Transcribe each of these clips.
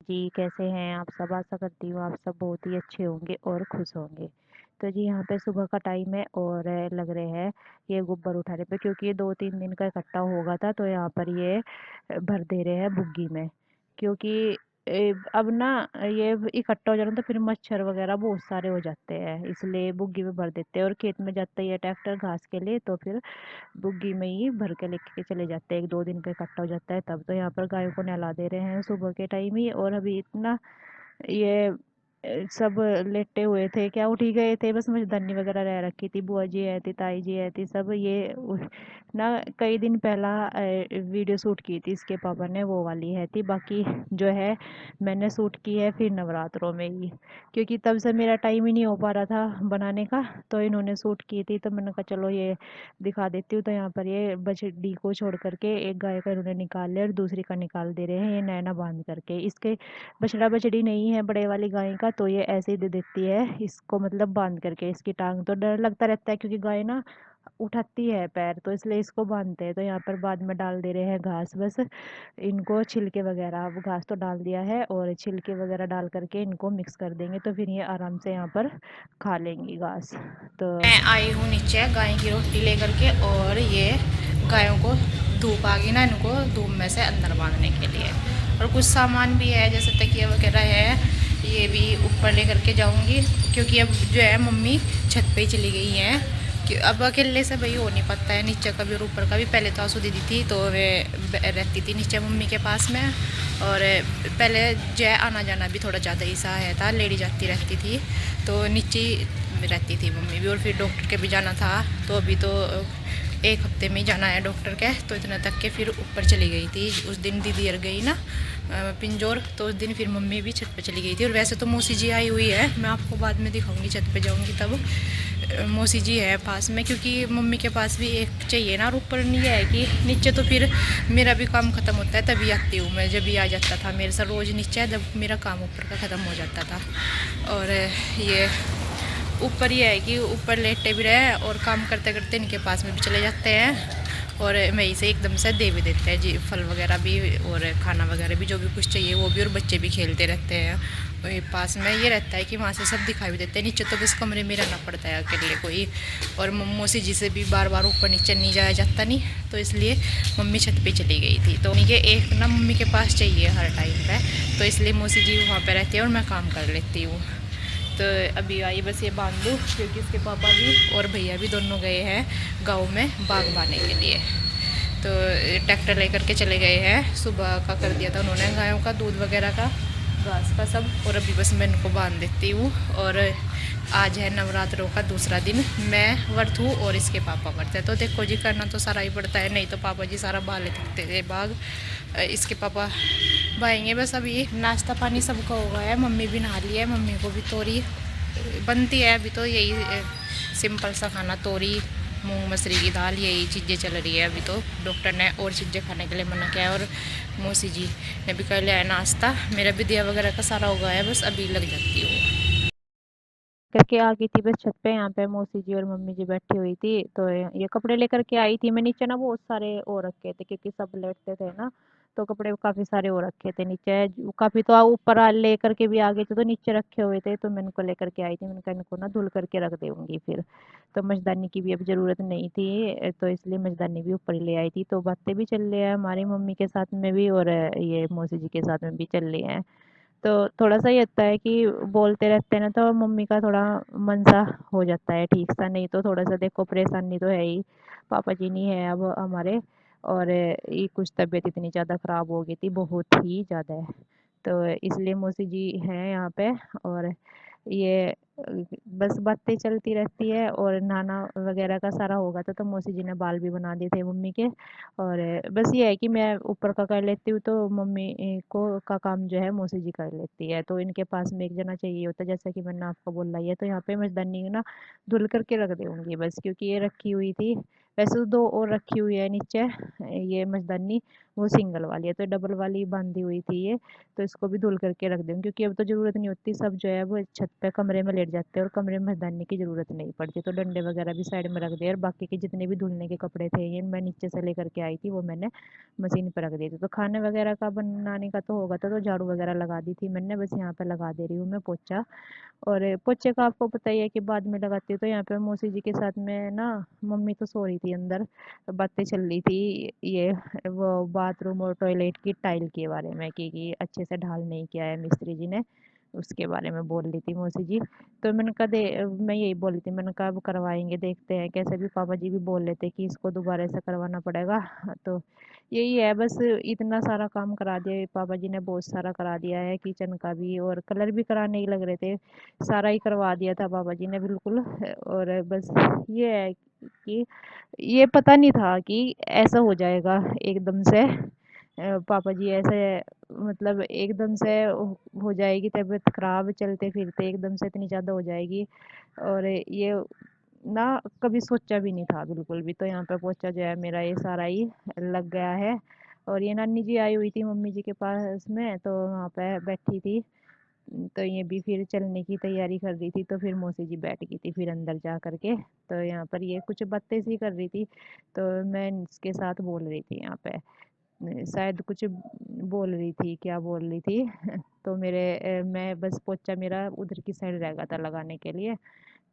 जी, कैसे हैं आप सब? आशा करती हूँ आप सब बहुत ही अच्छे होंगे और खुश होंगे। तो जी यहाँ पे सुबह का टाइम है और लग रहे हैं ये गोबर उठाने पे, क्योंकि ये 2-3 दिन का इकट्ठा हो गया था, तो यहाँ पर ये भर दे रहे हैं बुग्गी में। क्योंकि अब ना ये इकट्ठा हो जाना तो फिर मच्छर वगैरह बहुत सारे हो जाते हैं, इसलिए बुग्गी में भर देते हैं। और खेत में जाता ही है ट्रैक्टर घास के लिए, तो फिर बुग्गी में ही भर के लेके चले जाते हैं। 1-2 दिन का इकट्ठा हो जाता है तब। तो यहाँ पर गायों को नहला दे रहे हैं सुबह के टाइम ही। और अभी इतना ये सब लेटे हुए थे, क्या उठ ही गए थे, बस मच्छरदानी वगैरह रह रखी थी। बुआ जी आई थी, ताई जी आई थी, सब ये ना कई दिन पहला वीडियो शूट की थी इसके पापा ने, वो वाली है थी। बाकी जो है मैंने शूट की है फिर नवरात्रों में ही, क्योंकि तब से मेरा टाइम ही नहीं हो पा रहा था बनाने का। तो इन्होंने शूट की थी, तो मैंने कहा चलो ये दिखा देती हूँ। तो यहाँ पर ये बछड़ी को छोड़ करके एक गाय का इन्होंने निकाल लिया और दूसरी का निकाल दे रहे हैं, ये नैना बांध करके। इसके बछड़ा बछड़ी नहीं है बड़े वाली गाय का, तो ये ऐसे ही दे देती है इसको, मतलब बांध करके इसकी टांग। तो डर लगता रहता है क्योंकि गाय ना उठाती है पैर, तो इसलिए इसको बांधते हैं। तो यहाँ पर बाद में डाल दे रहे हैं घास, बस इनको छिलके वगैरह। अब घास तो डाल दिया है और छिलके वगैरह डाल करके इनको मिक्स कर देंगे, तो फिर ये आराम से यहाँ पर खा लेंगी घास। तो मैं आई हूँ नीचे गाय की रोटी लेकर के, और ये गायों को धूप आ गई ना, इनको धूप में से अंदर बांधने के लिए। और कुछ सामान भी है जैसे तकिया वगैरह है, ये भी ऊपर लेकर के जाऊंगी, क्योंकि अब जो है मम्मी छत पे ही चली गई हैं। कि अब अकेले से भाई हो नहीं पाता है, नीचे का भी और ऊपर का भी। पहले तो आंसू दीदी थी तो वे रहती थी नीचे मम्मी के पास में। और पहले जो है आना जाना भी थोड़ा ज़्यादा ही सा है था, लेडी जाती रहती थी, तो नीचे रहती थी मम्मी भी। और फिर डॉक्टर के भी जाना था, तो अभी तो 1 हफ्ते में ही जाना है डॉक्टर के, तो इतना तक के फिर ऊपर चली गई थी। उस दिन दीदी अर गई ना पिंजौर, तो उस दिन फिर मम्मी भी छत पे चली गई थी। और वैसे तो मौसी जी आई हुई है, मैं आपको बाद में दिखाऊंगी, छत पे जाऊंगी तब। मौसी जी है पास में, क्योंकि मम्मी के पास भी एक चाहिए ना। और ऊपर नहीं है कि नीचे तो फिर मेरा भी काम ख़त्म होता है तभी आती हूँ मैं, जब भी आ जाता था मेरे साथ रोज़ नीचे, जब मेरा काम ऊपर का ख़त्म हो जाता था। और ये ऊपर ही है कि ऊपर लेटे भी रहे और काम करते करते इनके पास में भी चले जाते हैं। और वहीं से एकदम से दे भी देते हैं जी, फल वगैरह भी और खाना वगैरह भी, जो भी कुछ चाहिए वो भी। और बच्चे भी खेलते रहते हैं वही पास में, ये रहता है कि वहाँ से सब दिखाई भी देते हैं। नीचे तो बस कमरे में रहना पड़ता है अकेले को ही। और मौसी जी से भी बार बार ऊपर नीचे नहीं जाया जाता नहीं, तो इसलिए मम्मी छत पे चली गई थी। तो ये एक ना मम्मी के पास चाहिए हर टाइम पे, तो इसलिए मौसी जी वहाँ पे रहती है और मैं काम कर लेती हूँ। तो अभी आई बस ये बांध दूँ, क्योंकि इसके पापा भी और भैया भी दोनों गए हैं गाँव में बाग बांधने के लिए। तो ट्रैक्टर लेकर के चले गए हैं, सुबह का कर दिया था उन्होंने गायों का दूध वगैरह का, घास का सब। और अभी बस मैं इनको बांध देती हूँ। और आज है नवरात्रों का दूसरा दिन, मैं व्रत हूँ और इसके पापा व्रत है। तो देखो जी, करना तो सारा ही पड़ता है, नहीं तो पापा जी सारा बहा ले सकते थे बाग। इसके पापा भाएंगे बस। अभी नाश्ता पानी सबका हो गया है, मम्मी भी नहा ली है, मम्मी को भी तोरी बनती है अभी। तो यही सिंपल सा खाना, तोरी मूंग मसरी की दाल, यही चीज़ें चल रही है अभी। तो डॉक्टर ने और चीज़ें खाने के लिए मना किया है। और मौसी जी ने भी कर लिया है नाश्ता, मेरा भी दिया वगैरह का सारा हो गया है, बस अभी लग जाती हूँ। करके आ गई थी बस छत पे। यहाँ पे मौसी जी और मम्मी जी बैठी हुई थी, तो ये कपड़े लेकर के आई थी मैं नीचे ना। बहुत सारे हो रखे थे क्योंकि सब लेटते थे ना, तो कपड़े काफी सारे हो रखे थे नीचे। काफी तो ऊपर लेकर के भी आ गए थे, तो नीचे रखे हुए थे, तो मैं इनको लेकर के आई थी। मैंने कहा इनको ना धुल करके रख दूंगी फिर। तो मच्छरदानी की भी अब जरूरत नहीं थी, तो इसलिए मच्छरदानी भी ऊपर ही ले आई थी। तो बातें भी चल रही है हमारी मम्मी के साथ में भी, और ये मौसी जी के साथ में भी चल रही है। तो थोड़ा सा ये होता है कि बोलते रहते हैं ना, तो मम्मी का थोड़ा मन सा हो जाता है ठीक सा। नहीं तो थोड़ा सा देखो परेशानी तो है ही, पापा जी नहीं है अब हमारे। और ये कुछ तबीयत इतनी ज़्यादा ख़राब हो गई थी, बहुत ही ज़्यादा। तो इसलिए मौसी जी हैं यहाँ पे। और ये बस बातें चलती रहती है। और नहाना वगैरह का सारा होगा तो मौसी जी ने बाल भी बना दिए थे मम्मी के। और बस ये है कि मैं ऊपर का कर लेती हूँ, तो मम्मी को का काम जो है मौसी जी कर लेती है। तो इनके पास में एक जना चाहिए होता है, जैसा कि मैंने आपको बोला ही है। तो यहाँ पे मच्छरदानी ना धुल करके रख दूंगी बस, क्योंकि ये रखी हुई थी। वैसे तो 2 और रखी हुई है नीचे ये मच्छरदानी, वो सिंगल वाली है, तो डबल वाली बांधी हुई थी ये। तो इसको भी धुल करके रख दूँगी, क्योंकि अब तो ज़रूरत नहीं होती, सब जो है वो छत पे कमरे में लेट जाते हैं और कमरे में मर्दानी की ज़रूरत नहीं पड़ती। तो डंडे वगैरह भी साइड में रख दिए, और बाकी के जितने भी धुलने के कपड़े थे ये मैं नीचे से लेकर के आई थी, वो मैंने मशीन पर रख दिए थे। तो खाने वगैरह का बनाने का तो होगा था, तो झाड़ू वगैरह लगा दी थी मैंने, बस यहाँ पे लगा दे रही हूँ मैं पोछा। और पोछे का आपको पता ही है कि बाद में लगाती हूँ। तो यहाँ पे मौसी जी के साथ में ना, मम्मी तो सो रही थी अंदर, बातें चल रही थी ये वो बाथरूम और टॉयलेट की टाइल के बारे में, कि अच्छे से ढाल नहीं किया है मिस्त्री जी ने, उसके बारे में बोल रही थी मौसी जी। तो मैंने कहा दे, मैं यही बोल रही थी, मैंने कहा अब करवाएंगे, देखते हैं कैसे भी। पापा जी भी बोल रहे थे कि इसको दोबारा से करवाना पड़ेगा। तो यही है बस, इतना सारा काम करा दिया पापा जी ने, बहुत सारा करा दिया है, किचन का भी, और कलर भी कराने ही लग रहे थे, सारा ही करवा दिया था पापा जी ने बिल्कुल। और बस ये है कि ये पता नहीं था कि ऐसा हो जाएगा एकदम से। पापा जी ऐसे, मतलब एकदम से हो जाएगी तबीयत खराब, चलते फिरते एकदम से इतनी ज़्यादा हो जाएगी। और ये ना कभी सोचा भी नहीं था बिल्कुल भी। तो यहाँ पे पोछा जो है मेरा ये सारा ही लग गया है। और ये नानी जी आई हुई थी मम्मी जी के पास में, तो वहाँ पे बैठी थी। तो ये भी फिर चलने की तैयारी कर रही थी, तो फिर मौसी जी बैठ गई थी फिर अंदर जा करके। तो यहाँ पर ये कुछ बातें सी कर रही थी, तो मैं इसके साथ बोल रही थी यहाँ पे, शायद कुछ बोल रही थी, क्या बोल रही थी। तो मैं बस पोछा मेरा उधर की साइड रह गया था लगाने के लिए।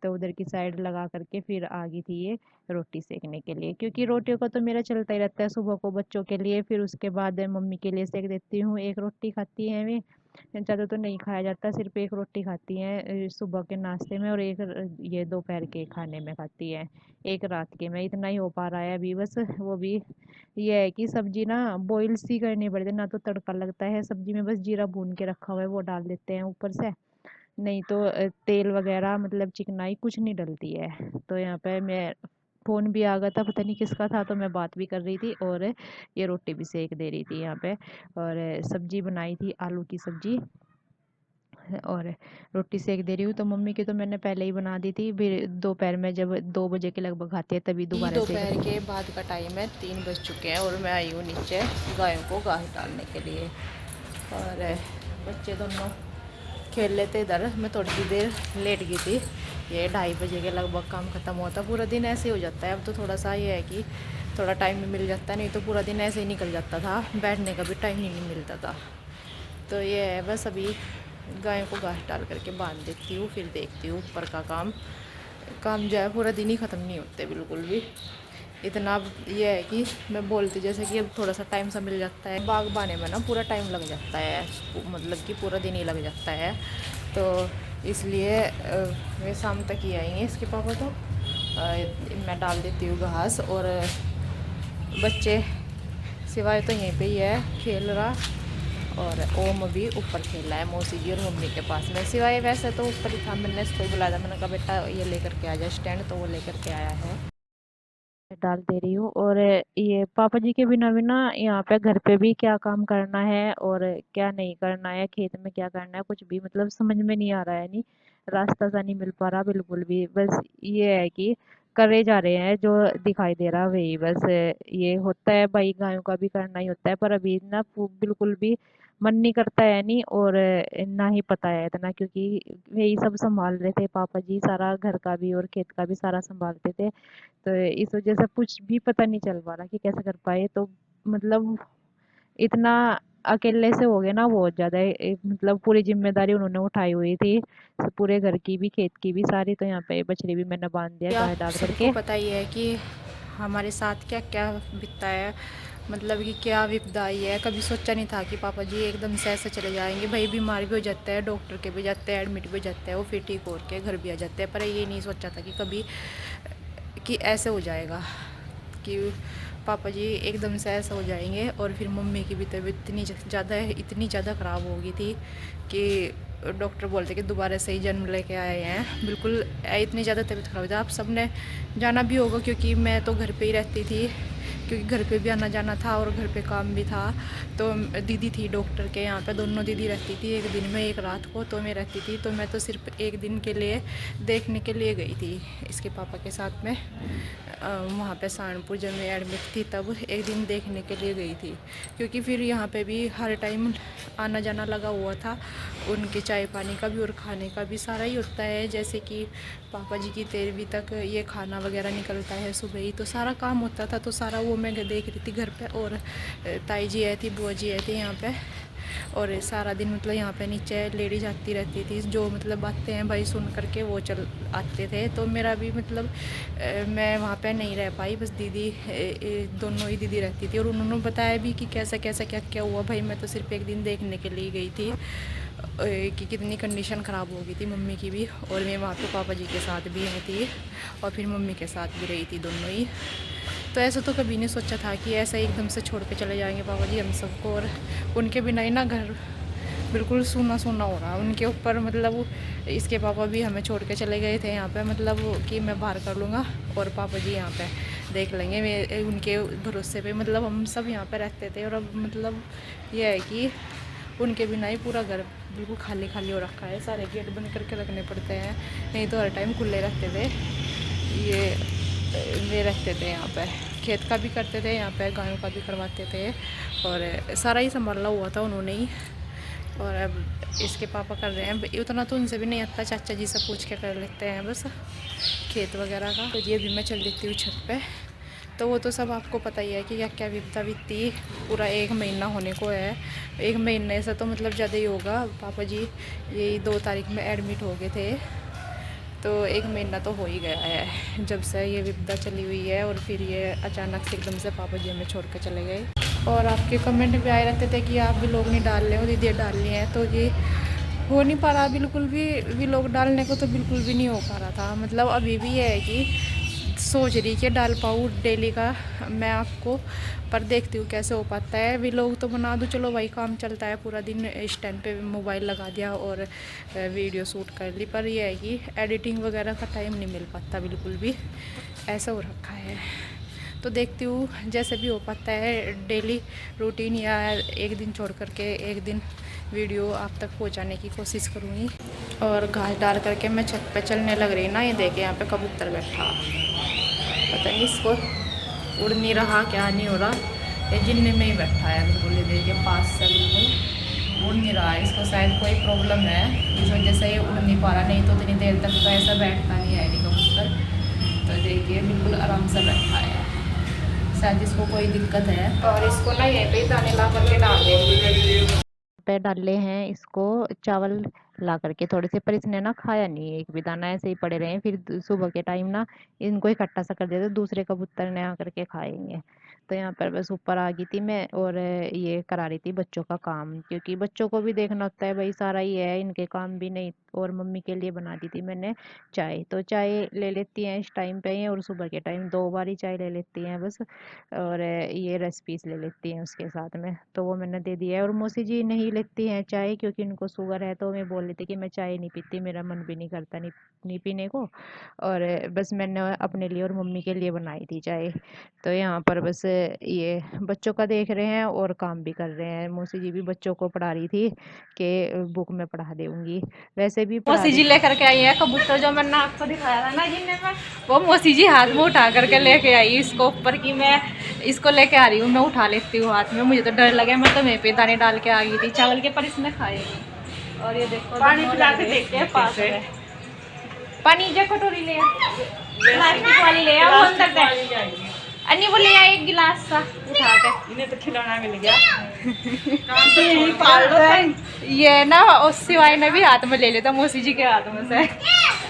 तो उधर की साइड लगा करके फिर आ गई थी ये रोटी सेकने के लिए, क्योंकि रोटियों का तो मेरा चलता ही रहता है सुबह को बच्चों के लिए, फिर उसके बाद मम्मी के लिए सेक देती हूँ। एक रोटी खाती है वे, ज़्यादा तो नहीं खाया जाता, सिर्फ एक रोटी खाती हैं सुबह के नाश्ते में, और एक ये दोपहर के खाने में खाती है, एक रात के में। इतना ही हो पा रहा है अभी बस। वो भी ये है कि सब्जी ना बॉईल सी करनी पड़ती है, ना तो तड़का लगता है सब्जी में, बस जीरा भून के रखा हुआ है वो डाल देते हैं ऊपर से, नहीं तो तेल वगैरह मतलब चिकनाई कुछ नहीं डलती है। तो यहाँ पे मैं, फ़ोन भी आ गया था, पता नहीं किसका था, तो मैं बात भी कर रही थी और ये रोटी भी सेक दे रही थी यहाँ पे। और सब्जी बनाई थी आलू की सब्जी, और रोटी सेक दे रही हूँ। तो मम्मी की तो मैंने पहले ही बना दी थी, फिर दोपहर में जब 2 बजे के लगभग खाती है तभी ये दोबारा सेक दोपहर दी। के बाद का टाइम है, 3 बज चुके हैं और मैं आई हूँ नीचे गायों को घास डालने के लिए। और बच्चे दोनों खेल लेते इधर, मैं थोड़ी सी देर लेट गई थी। ये 2:30 बजे के लगभग काम ख़त्म होता, पूरा दिन ऐसे ही हो जाता है। अब तो थोड़ा सा ये है कि थोड़ा टाइम भी मिल जाता है, नहीं तो पूरा दिन ऐसे ही निकल जाता था, बैठने का भी टाइम ही नहीं मिलता था। तो ये है बस, अभी गायों को घास डाल करके बांध देती हूँ, फिर देखती हूँ ऊपर का काम। काम जो है पूरा दिन ही ख़त्म नहीं होते बिल्कुल भी। इतना ये है कि मैं बोलती जैसे कि अब थोड़ा सा टाइम सा मिल जाता है, बाग बाने में ना पूरा टाइम लग जाता है, मतलब कि पूरा दिन ही लग जाता है। तो इसलिए वे शाम तक ही आएंगे इसके पापा, तो मैं डाल देती हूँ घास। और बच्चे सिवाय तो यहीं पे ही है खेल रहा, और ओम भी ऊपर खेल रहा है मौसी जी और मम्मी के पास में। सिवाय वैसे तो ऊपर ही था, मैंने इसको बुलाया था, मैंने कहा बेटा ये लेकर के आ जा स्टैंड, तो वो लेकर के आया है। डाल दे रही हूँ। और ये पापा जी के बिना भी ना यहाँ पे घर पे भी क्या काम करना है और क्या नहीं करना है, खेत में क्या करना है, कुछ भी मतलब समझ में नहीं आ रहा है, नहीं रास्ता सा नहीं मिल पा रहा बिल्कुल भी। बस ये है कि करे जा रहे हैं, जो दिखाई दे रहा वही बस। ये होता है भाई, गायों का भी करना ही होता है, पर अभी ना बिल्कुल भी मन नहीं करता है, नहीं। और ना ही पता है इतना, क्योंकि यही सब संभाल रहे थे पापा जी, सारा घर का भी और खेत का भी सारा संभालते थे। तो इस वजह से कुछ भी पता नहीं चल पा रहा कि कैसे कर पाए। तो मतलब इतना अकेले से हो गए ना बहुत ज़्यादा, मतलब पूरी जिम्मेदारी उन्होंने उठाई हुई थी, पूरे घर की भी खेत की भी सारी। तो यहाँ पे बछड़ी भी मैंने बांध दिया क्या गाय डाल सबको करके। पता ही है कि हमारे साथ क्या क्या बीतता है, मतलब कि क्या विपदा आई है। कभी सोचा नहीं था कि पापा जी एकदम से ऐसे चले जाएंगे। भाई बीमार भी हो जाते हैं, डॉक्टर के भी जाते हैं, एडमिट भी हो जाते हैं, वो फिर ठीक हो के घर भी आ जाते हैं। पर ये नहीं सोचा था कि कभी कि ऐसे हो जाएगा, कि पापा जी एकदम से ऐसा हो जाएंगे। और फिर मम्मी की भी तबीयत इतनी ज़्यादा ख़राब हो गई थी कि डॉक्टर बोलते कि दोबारा से ही जन्म लेके आए हैं। बिल्कुल इतनी ज़्यादा तबीयत ख़राब थी, आप सब ने जाना भी होगा क्योंकि मैं तो घर पे ही रहती थी। क्योंकि घर पे भी आना जाना था और घर पे काम भी था। तो दीदी थी डॉक्टर के यहाँ पे, दोनों दीदी रहती थी, एक दिन में एक रात को तो मैं रहती थी। तो मैं तो सिर्फ एक दिन के लिए देखने के लिए गई थी इसके पापा के साथ में वहाँ पे सहारनपुर। जब मैं एडमिट थी तब एक दिन देखने के लिए गई थी, क्योंकि फिर यहाँ पे भी हर टाइम आना जाना लगा हुआ था। उनके चाय पानी का भी और खाने का भी सारा ही होता है। जैसे कि पापा जी की 13वीं तक ये खाना वगैरह निकलता है सुबह ही, तो सारा काम होता था। तो सारा वो मैं देख रही थी घर पे। और ताई जी आई थी, बुआ जी आई थी यहाँ पे। और सारा दिन मतलब यहाँ पे नीचे लेडीज आती रहती थी, जो मतलब बातें हैं भाई सुन करके वो चल आते थे। तो मेरा भी मतलब मैं वहाँ पे नहीं रह पाई, बस दीदी दोनों ही दीदी रहती थी। और उन्होंने बताया भी कि कैसा कैसा क्या क्या हुआ। भाई मैं तो सिर्फ एक दिन देखने के लिए गई थी कि कितनी कंडीशन ख़राब हो गई थी मम्मी की भी। और मैं वहाँ पे पापा जी के साथ भी आई थी और फिर मम्मी के साथ भी रही थी दोनों ही। तो ऐसा तो कभी नहीं सोचा था कि ऐसा एकदम से छोड़ के चले जाएंगे पापा जी हम सबको। और उनके बिना ही ना घर बिल्कुल सूना सूना हो रहा उनके ऊपर। मतलब इसके पापा भी हमें छोड़ के चले गए थे यहाँ पे, मतलब कि मैं बाहर कर लूँगा और पापा जी यहाँ पे देख लेंगे। मैं उनके भरोसे पे मतलब हम सब यहाँ पे रहते थे। और अब मतलब ये है कि उनके बिना ही पूरा घर बिल्कुल खाली खाली हो रखा है। सारे गेट बंद करके रखने पड़ते हैं, नहीं तो हर टाइम खुले रहते थे। ये वे रहते थे यहाँ पे, खेत का भी करते थे यहाँ पे, गायों का भी करवाते थे और सारा ही संभाला हुआ था उन्होंने ही। और अब इसके पापा कर रहे हैं, उतना तो उनसे भी नहीं आता, चाचा जी से पूछ के कर लेते हैं बस खेत वगैरह का। तो ये भी मैं चल देती हूँ छत पे। तो वो तो सब आपको पता ही है कि क्या क्या विपदा बीती। पूरा 1 महीना होने को है, 1 महीने से तो मतलब ज़्यादा ही होगा। पापा जी यही 2 तारीख में एडमिट हो गए थे, तो 1 महीना तो हो ही गया है जब से ये विपदा चली हुई है। और फिर ये अचानक से एकदम से पापा जी हमें छोड़ के चले गए। और आपके कमेंट भी आए रहते थे कि आप भी लोग नहीं डाल रहे हो, दीदी डाल रही हैं। तो ये हो नहीं पा रहा बिल्कुल भी लोग डालने को तो बिल्कुल भी नहीं हो पा रहा था। मतलब अभी भी ये है कि सोच रही कि डाल पाऊँ डेली का मैं आपको, पर देखती हूँ कैसे हो पाता है। भी लोग तो बना दूँ, चलो भाई काम चलता है पूरा दिन, स्टैंड पे मोबाइल लगा दिया और वीडियो शूट कर ली। पर यह है कि एडिटिंग वगैरह का टाइम नहीं मिल पाता बिल्कुल भी, ऐसा हो रखा है। तो देखती हूँ जैसे भी हो पाता है डेली रूटीन, या एक दिन छोड़ करके एक दिन वीडियो आप तक पहुँचाने की कोशिश करूँगी। और घास डाल करके मैं छत पे चलने लग रही ना, ये देखे यहाँ पे कबूतर बैठा, पता नहीं इसको उड़ नहीं रहा क्या नहीं हो रहा, ये जिन्ने में ही बैठा है बिल्कुल। ये देखिए पास से बिल्कुल उड़ नहीं रहा है, इसको शायद कोई प्रॉब्लम है इस वजह से ये उड़ नहीं पा रहा, नहीं तो इतनी देर तक तो ऐसा बैठता नहीं है कबूतर। तो देखिए बिल्कुल आराम से बैठा है, शायद इसको कोई दिक्कत है। और इसको ना ये पे दाने ला करके डाल देंगे पे डाले हैं इसको चावल ला करके थोड़े से, पर इसने ना खाया नहीं है एक भी दाना, ऐसे ही पड़े रहे हैं। फिर सुबह के टाइम ना इनको इकट्ठा सा कर देते, दूसरे कबूतर ने आकर के खाएंगे। तो यहाँ पर बस ऊपर आ गई थी मैं और ये करा रही थी बच्चों का काम, क्योंकि बच्चों को भी देखना होता है भाई, सारा ही है इनके काम भी नहीं। और मम्मी के लिए बना दी थी मैंने चाय, तो चाय ले लेती हैं इस टाइम पे ही, और सुबह के टाइम 2 बार ही चाय ले लेती हैं बस। और ये रेसिपीज ले लेती हैं उसके साथ में, तो वो मैंने दे दिया है। और मौसी जी नहीं लेती हैं चाय क्योंकि उनको शुगर है, तो मैं बोल रही थी कि मैं चाय नहीं पीती, मेरा मन भी नहीं करता नहीं पीने को। और बस मैंने अपने लिए और मम्मी के लिए बनाई थी चाय। तो यहाँ पर बस ये बच्चों का देख रहे हैं और काम भी कर रहे हैं। मौसी जी भी बच्चों को पढ़ा रही थी कि बुक में पढ़ा दूंगी, वैसे भी पढ़ा मौसी जी देती। लेकर के आई है कबूतर, जो मैंने आपको दिखाया था ना जिनने में, वो मौसी जी हाथ में उठा करके लेके आई इसको ऊपर की। मैं इसको लेके आ रही हूँ, मैं उठा लेती हूँ हाथ में, मुझे तो डर लगे, मैं तो मैं पे दाने डाल के आ गई थी चावल के, पर इसने खाएगी। और ये देखो पानी पिला के देखते हैं पास में, पानी जो कटोरी ले प्लास्टिक वाली ले आओ अंदर से, अन्नी वो ले आए एक गिलास सा उठा के, इन्हें तो खिलौना मिल गया ये ना। उस सिवाय ने भी हाथ में ले लेता मौसी जी के हाथ में से,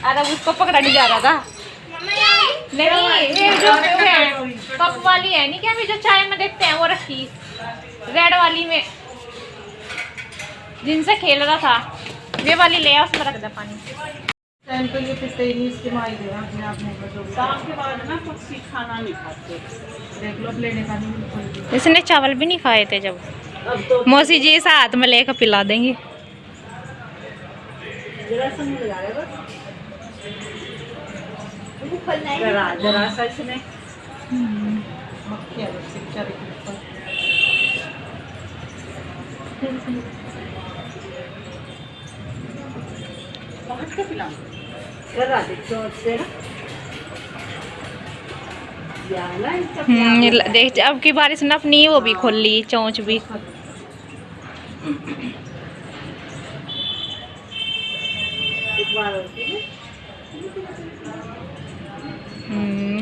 अरे उसको पकड़ा नहीं जा रहा था। नहीं ये जो कप वाली है नहीं क्या, अभी जो चाय में देखते हैं वो रखी रेड वाली में, जिनसे खेल रहा था वे वाली ले आ, उसमें रख दे पानी। टाइम पे ये पिते ही नहीं इस्तेमाल किया अपने आप में, शाम के बाद ना कुछ खाना नहीं खाते, देख लो लेने का नहीं बिल्कुल भी। इसने चावल भी नहीं खाए थे जब, मौसी जी इस हाथ में लेकर पिला देंगी। जरा सा नहीं लगा रहे बस, जरा सा इसने मक्खी है बस बेचारे के ऊपर। बाहर का पिलाऊं? लगा दे चोट से ना। या ना इसका प्यार हो गया। देख अब की बारिश ने अपनी वो भी हाँ, खोल ली, चोंच भी। उसका दो। एक बार और की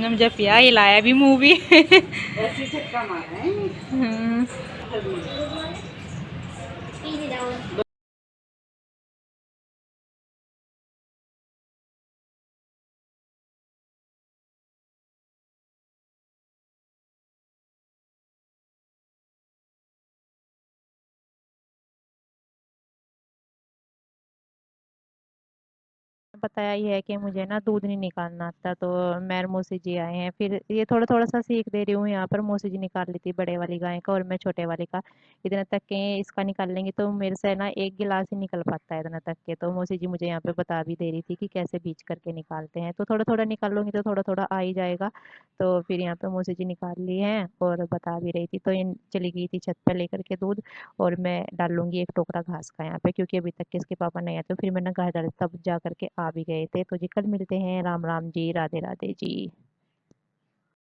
हम जब पिया हिलाया भी मुंह भी। ऐसी झटका मारा है। हम्म, बताया ही है कि मुझे ना दूध नहीं निकालना आता, तो मैं मौसी जी आए हैं, फिर ये थोड़ा थोड़ा सा सीख दे रही हूँ यहाँ पर। मौसी जी निकाल ली थी बड़े वाली गाय का और मैं छोटे वाले का। इतना तक के इसका निकाल लेंगे तो मेरे से ना एक गिलास ही निकल पाता है इतना तक के। तो मौसी जी मुझे यहाँ पे बता भी दे रही थी कि कैसे बीच करके निकालते हैं, तो थोड़ा थोड़ा निकाल लूंगी तो थोड़ा थोड़ा आ ही जाएगा। तो फिर यहाँ पे मौसी जी निकाल ली हैं और बता भी रही थी, तो ये चली गई थी छत पर लेकर के दूध। और मैं डाल लूंगी एक टोकरा घास का यहाँ पे, क्योंकि अभी तक के इसके पापा नहीं आए, तो फिर मैंने घास डाल तब जा करके आ भी गए थे। तो जी कल मिलते हैं। राम राम जी, राधे राधे जी।